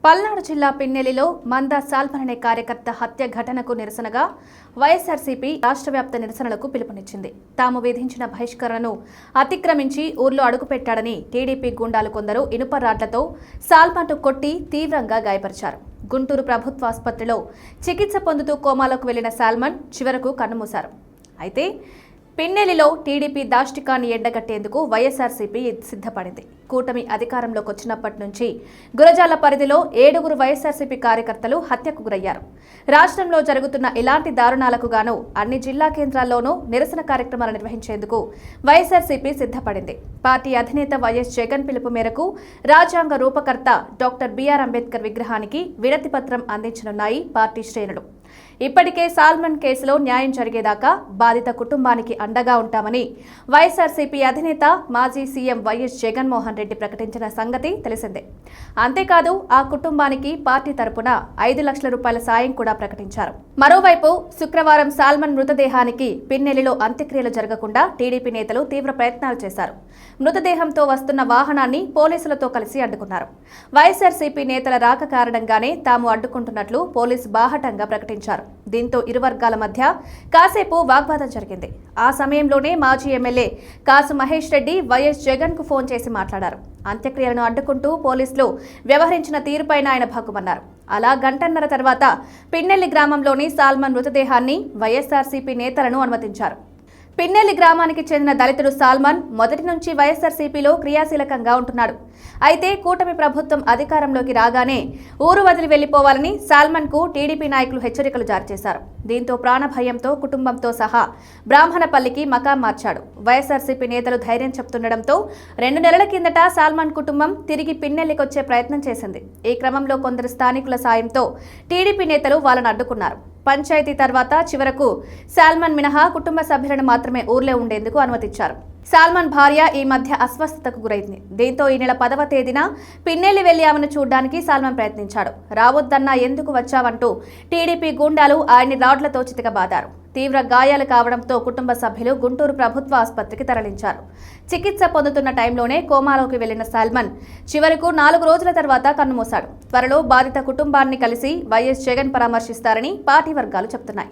పల్నాడు జిల్లా పిన్నెలిలో మంద సాల్మన్ అనే కార్యకర్త హత్య ఘటనకు నిరసనగా వైఎస్ఆర్సీపీ రాష్ట్ర వ్యాప్త నిరసనలకు పిలుపునిచ్చింది. తాము విధించిన బహిష్కరణను అతిక్రమించి ఊర్లో అడుగుపెట్టాడని టీడీపీ గుండాలు కొందరు ఇనుప రాడ్లతో సాల్మన్ను కొట్టి తీవ్రంగా గాయపరిచారు. గుంటూరు ప్రభుత్వ ఆసుపత్రిలో చికిత్స పొందుతూ కోమాలోకి వెళ్లిన సాల్మన్ చివరకు కన్నుమూశారు. అయితే పిన్నెలిలో టీడీపీ దాష్టికాన్ని ఎండగట్టేందుకు వైఎస్ఆర్సీపీ సిద్ధపడింది. కూటమి అధికారంలోకి వచ్చినప్పటి నుంచి గురజాల పరిధిలో 7 వైఎస్ఆర్సీపీ కార్యకర్తలు హత్యకు గురయ్యారు. రాష్ట్రంలో జరుగుతున్న ఇలాంటి దారుణాలకు గాను అన్ని జిల్లా కేంద్రాల్లోనూ నిరసన కార్యక్రమాలు నిర్వహించేందుకు వైఎస్ఆర్సీపీ సిద్ధపడింది. పార్టీ అధినేత వైఎస్ జగన్ పిలుపు మేరకు రాజ్యాంగ రూపకర్త డాక్టర్ బిఆర్ అంబేద్కర్ విగ్రహానికి వినతి పత్రం అందించనున్నాయి పార్టీ శ్రేణులు. ఇప్పటికే సాల్మన్ కేసులో న్యాయం జరిగేదాకా బాధిత కుటుంబానికి అండగా ఉంటామని వైఎస్ఆర్సీపీ అధినేత మాజీ సీఎం వైఎస్ జగన్మోహన్ రెడ్డి ప్రకటించిన సంగతి తెలిసిందే. అంతేకాదు ఆ కుటుంబానికి పార్టీ తరపున 5 లక్షల రూపాయల సాయం కూడా ప్రకటించారు. మరోవైపు శుక్రవారం సాల్మన్ మృతదేహానికి పిన్నెలిలో అంత్యక్రియలు జరగకుండా టీడీపీ నేతలు తీవ్ర ప్రయత్నాలు చేశారు. మృతదేహంతో వస్తున్న వాహనాన్ని పోలీసులతో కలిసి అడ్డుకున్నారు. వైఎస్ఆర్సీపీ నేతల రాక కారణంగానే తాము అడ్డుకుంటున్నట్లు పోలీసు బాహటంగా ప్రకటించారు. దీంతో ఇరు వర్గాల మధ్య కాసేపు వాగ్వాదం జరిగింది. ఆ సమయంలోనే మాజీ ఎమ్మెల్యే కాసు మహేష్ రెడ్డి వైఎస్ జగన్ కు ఫోన్ చేసి మాట్లాడారు. అంత్యక్రియలను అడ్డుకుంటూ పోలీసులు వ్యవహరించిన తీరుపైన ఆయన భగ్గుమన్నారు. అలా గంటన్నర తర్వాత పిన్నెల్లి గ్రామంలోని సాల్మన్ మృతదేహాన్ని వైఎస్ఆర్సీపీ నేతలను అనుమతించారు. పిన్నెల్లి గ్రామానికి చెందిన దళితుడు సాల్మన్ మొదటి నుంచి వైఎస్ఆర్సీపీలో క్రియాశీలకంగా ఉంటున్నాడు. అయితే కూటమి ప్రభుత్వం అధికారంలోకి రాగానే ఊరు వదిలి వెళ్లిపోవాలని సాల్మన్ కు టీడీపీ నాయకులు హెచ్చరికలు జారీ చేశారు. దీంతో ప్రాణభయంతో కుటుంబంతో సహా బ్రాహ్మణపల్లికి మకాం మార్చాడు. వైఎస్ఆర్సీపీ నేతలు ధైర్యం చెప్తుండటంతో 2 నెలల కిందట సాల్మన్ కుటుంబం తిరిగి పిన్నెల్లికొచ్చే ప్రయత్నం చేసింది. ఈ క్రమంలో కొందరు స్థానికుల సాయంతో టీడీపీ నేతలు వాళ్ళను అడ్డుకున్నారు. పంచాయతీ తర్వాత చివరకు సాల్మన్ మినహా కుటుంబ సభ్యులను మాత్రమే ఊర్లో ఉండేందుకు అనుమతించారు. సాల్మన్ భార్య ఈ మధ్య అస్వస్థతకు గురైంది. దీంతో ఈ నెల 10వ తేదీన పిన్నెల్లి వెళ్లి ఆమెను చూడ్డానికి సాల్మన్ ప్రయత్నించాడు. రావద్దన్నా ఎందుకు వచ్చావంటూ టీడీపీ గూండాలు ఆయన్ని రాడ్లతో చితకబాదారు. తీవ్ర గాయాలు కావడంతో కుటుంబ సభ్యులు గుంటూరు ప్రభుత్వ ఆసుపత్రికి తరలించారు. చికిత్స పొందుతున్న టైంలోనే కోమాలోకి వెళ్లిన సాల్మన్ చివరకు 4 రోజుల తర్వాత కన్నుమూశాడు. త్వరలో బాధిత కుటుంబాన్ని కలిసి వైఎస్ జగన్ పరామర్శిస్తారని పార్టీ వర్గాలు చెబుతున్నాయి.